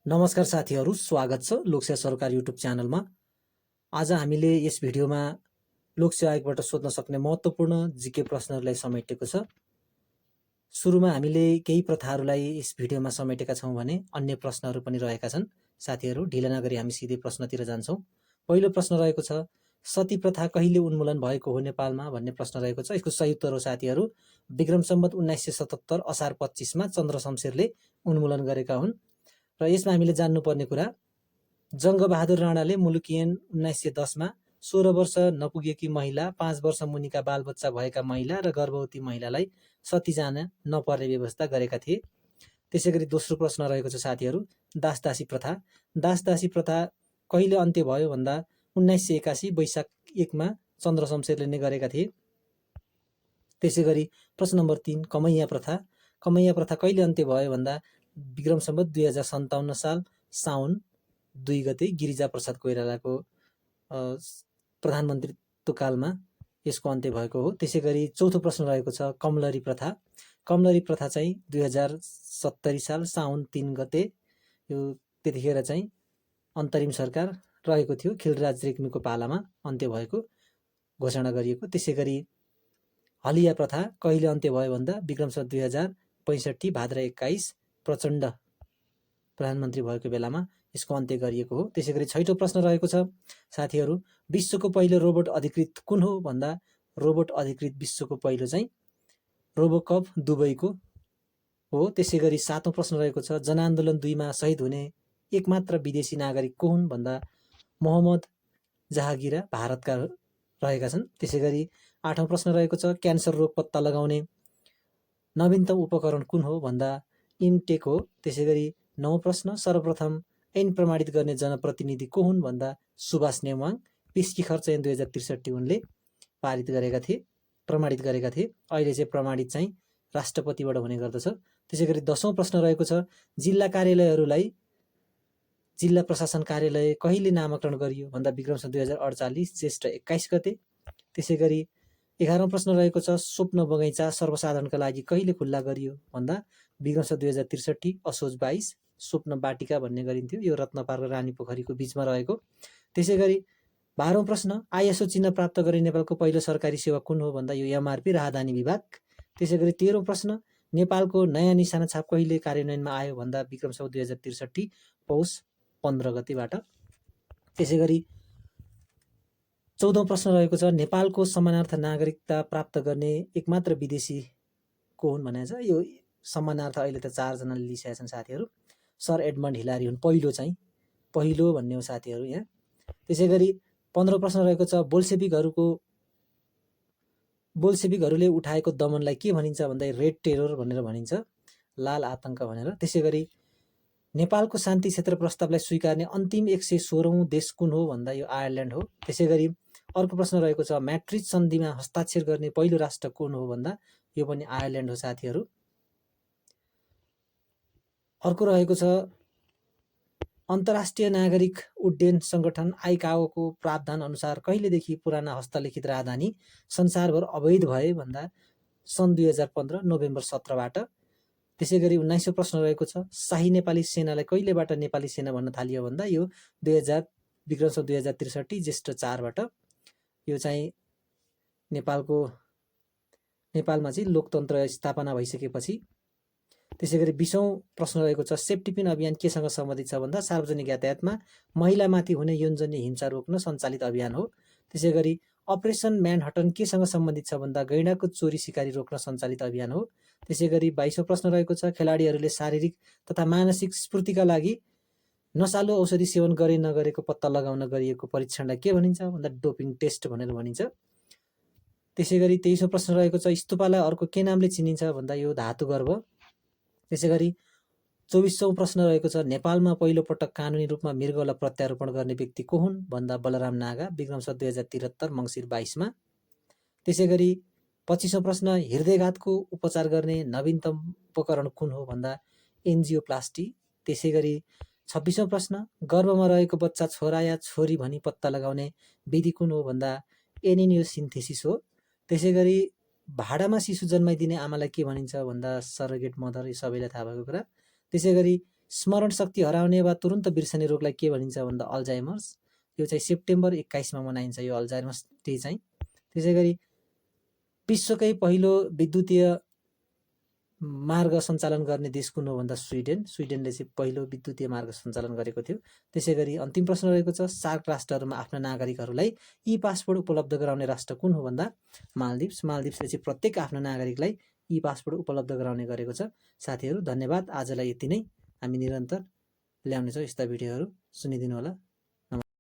नमस्कार साथीहरू, स्वागत छ लोकसेवा सरकार युट्युब च्यानलमा। आज हामीले यस भिडियोमा लोकसेवा आयोगबाट सोध्न सक्ने महत्त्वपूर्ण जिके प्रश्नहरूलाई समेटेको छ। सुरुमा हामीले केही प्रथाहरूलाई यस भिडियोमा समेटेका छौँ भने अन्य प्रश्नहरू पनि रहेका छन्। साथीहरू, ढिला नगरी हामी सिधै प्रश्नतिर जान्छौँ। पहिलो प्रश्न रहेको छ, सती प्रथा कहिले उन्मूलन भएको हो नेपालमा भन्ने प्रश्न रहेको छ। यसको सही उत्तर हो साथीहरू, विक्रम सम्वत 1977 असार 25मा चन्द्र शमशेरले उन्मूलन गरेका हुन्। र यसमा हामीले जान्नुपर्ने कुरा, जङ्गबहादुर राणाले मुलुकियन 1910मा 16 वर्ष नपुगेकी महिला, 5 वर्ष मुनिका बालबच्चा भएका महिला र गर्भवती महिलालाई सती जान नपर्ने व्यवस्था गरेका थिए। त्यसै गरी दोस्रो प्रश्न रहेको छ साथीहरू, दासदासी प्रथा। दासदासी प्रथा कहिले अन्त्य भयो भन्दा 1981 वैशाख 1मा चन्द्र शमशेरले नै गरेका थिए। त्यसै गरी प्रश्न नम्बर 3, कमैया प्रथा। कमैया प्रथा कहिले अन्त्य भयो भन्दा विक्रम सम्वत 2057 साल साउन 2 गते गिरिजाप्रसाद कोइरालाको प्रधानमन्त्रीत्वकालमा यसको अन्त्य भएको हो। त्यसै गरी चौथो प्रश्न रहेको छ, कमलरी प्रथा। कमलरी प्रथा चाहिँ 2070 साल साउन 3 गते, यो त्यतिखेर चाहिँ अन्तरिम सरकार रहेको थियो, खिलराज रेग्मीको पालामा अन्त्य भएको घोषणा गरिएको। त्यसै गरी हलिया प्रथा कहिले अन्त्य भयो भन्दा विक्रम सम्वत 2065 भाद्र 21 प्रचण्ड प्रधानमन्त्री भएको बेलामा यसको अन्त्य गरिएको हो। त्यसै गरी छैटौँ प्रश्न रहेको छ साथीहरू, विश्वको पहिलो रोबोट अधिकृत कुन हो भन्दा रोबोट अधिकृत विश्वको पहिलो चाहिँ रोबोकप दुबईको हो। त्यसै गरी सातौँ प्रश्न रहेको छ, जनआन्दोलन 2मा शहीद हुने एकमात्र विदेशी नागरिक को हुन् भन्दा मोहम्मद जहागिरा भारतका रहेका छन्। त्यसै गरी आठौँ प्रश्न रहेको छ, क्यान्सर रोग पत्ता लगाउने नवीनतम उपकरण कुन हो भन्दा इनटेक हो। त्यसै गरी 9औं प्रश्न, सर्वप्रथम ऐन प्रमाणित गर्ने जनप्रतिनिधि को हुन् भन्दा सुभाष नेवाङ। पेस्की खर्च ऐन 2063 उनले प्रमाणित गरेका थिए। अहिले चाहिँ प्रमाणित चाहिँ राष्ट्रपतिबाट हुने गर्दछ। त्यसै गरी 10औं प्रश्न रहेको छ, जिल्ला कार्यालयहरूलाई जिल्ला प्रशासन कार्यालय कहिले नामाकरण गरियो भन्दा विक्रम सम्वत 2048 ज्येष्ठ 21 गते। त्यसै गरी 11औं प्रश्न रहेको छ, स्वप्न बगैँचा सर्वसाधारणका लागि कहिले खुल्ला गरियो भन्दा विक्रम सम्वत 2063 असोज 22 स्वप्न बाटिका भन्ने गरिन्थ्यो, यो रत्नपार र रानी पोखरीको बिचमा रहेको। त्यसै गरी 12औं प्रश्न, आइएसओ चिन्ह प्राप्त गर्ने नेपालको पहिलो सरकारी सेवा कुन हो भन्दा यो एमआरपी राहदानी विभाग। त्यसै गरी 13औं प्रश्न, नेपालको नयाँ निशाना छाप कहिले कार्यान्वयनमा आयो भन्दा विक्रम सम्वत 2063 पौष 15 गतेबाट। त्यसै गरी 14औं प्रश्न रहेको छ, नेपालको समानार्थ नागरिकता प्राप्त गर्ने एकमात्र विदेशी को हुन् भनेको छ। यो समानार्थ अहिले त 4 जनाले लिइसकेका छन् साथीहरू, सर एडमन्ड हिलारी हुन् पहिलो भन्ने हो साथीहरू यहाँ। त्यसै गरी 15औं प्रश्न रहेको छ, बोल्सेविकहरूले उठाएको दमनलाई के भनिन्छ भन्दा रेड टेरर भनेर भनिन्छ, लाल आतङ्क भनेर। त्यसै गरी नेपालको शान्ति क्षेत्र प्रस्तावलाई स्वीकार्ने अन्तिम 116औं देश कुन हो भन्दा यो आयरल्यान्ड हो। त्यसै गरी अर्को प्रश्न रहेको छ, म्याट्रिज सन्धिमा हस्ताक्षर गर्ने पहिलो राष्ट्र कुन हो भन्दा यो पनि आयरल्यान्ड हो साथीहरू। अर्को रहेको छ, अन्तर्राष्ट्रिय नागरिक उड्डयन सङ्गठन आइकाओको प्रावधान अनुसार कहिलेदेखि पुराना हस्तलिखित राजधानी संसारभर अवैध भए भन्दा सन् 2015 नोभेम्बर 17बाट। त्यसै गरी 19औं प्रश्न रहेको छ, शाही नेपाली सेनालाई कहिलेबाट नेपाली सेना भन्न थालियो भन्दा यो विक्रम सम्वत 2063 ज्येष्ठ 4बाट। यो चाहिँ नेपालमा चाहिँ लोकतन्त्र स्थापना भइसकेपछि। त्यसै गरी 20औं प्रश्न रहेको छ, सेफ्टी पिन अभियान केसँग सम्बन्धित छ भन्दा सार्वजनिक यातायातमा महिलामाथि हुने यौनजन्य हिंसा रोक्न सञ्चालित अभियान हो। त्यसै गरी अपरेसन म्यानहट्टन केसँग सम्बन्धित छ भन्दा गैंडाको चोरी सिकारी रोक्न सञ्चालित अभियान हो। त्यसै गरी 22औं प्रश्न रहेको छ, खेलाडीहरूले शारीरिक तथा मानसिक स्फूर्तिका लागि नसालु औषधि सेवन गरे नगरेको पत्ता लगाउन गरिएको परीक्षणलाई के भनिन्छ भन्दा डोपिङ टेस्ट भनेर भनिन्छ। त्यसै गरी 23औं प्रश्न रहेको छ, स्तूपलाई अर्को के नामले चिनिन्छ भन्दा यो धातु गर्भ। त्यसै गरी 24औं प्रश्न रहेको छ, नेपालमा पहिलो पटक कानुनी रूपमा मृगौला प्रत्यारोपण गर्ने व्यक्ति को हुन् भन्दा बलराम नागा, विक्रम सम्वत 2073 मङ्सिर 22मा। त्यसै गरी 25औं प्रश्न, हृदयघातको उपचार गर्ने नवीनतम उपकरण कुन हो भन्दा एन्जियोप्लास्टी। त्यसै गरी 26औं प्रश्न, गर्भमा रहेको बच्चा छोरा या छोरी भनी पत्ता लगाउने विधि कुन हो भन्दा एनिनियोसिन्थेसिस हो। त्यसै गरी भाडामा शिशु जन्माइदिने आमालाई के भनिन्छ भन्दा सरोगेट मदर, यो सबैलाई थाहा भएको कुरा। त्यसै गरी स्मरण शक्ति हराउने वा तुरुन्त बिर्सने रोगलाई के भनिन्छ भन्दा अल्जाइमर्स। यो चाहिँ सेप्टेम्बर 21 मनाइन्छ यो अल्जाइमर्स डे चाहिँ। त्यसै गरी विश्वकै पहिलो विद्युतीय मार्ग सञ्चालन गर्ने देश कुन हो भन्दा स्विडेन। स्विडेनले चाहिँ पहिलो विद्युतीय मार्ग सञ्चालन गरेको थियो। त्यसै गरी अन्तिम प्रश्न रहेको छ, सार्क राष्ट्रहरूमा आफ्ना नागरिकहरूलाई ई पासपोर्ट उपलब्ध गराउने राष्ट्र कुन हो भन्दा मालदिप्स। मालदिप्सले चाहिँ प्रत्येक आफ्ना नागरिकलाई ई पासपोर्ट उपलब्ध गराउने गरेको छ। साथीहरू धन्यवाद, आजलाई यति नै। हामी निरन्तर ल्याउनेछौँ यस्ता भिडियोहरू, सुनिदिनु होला।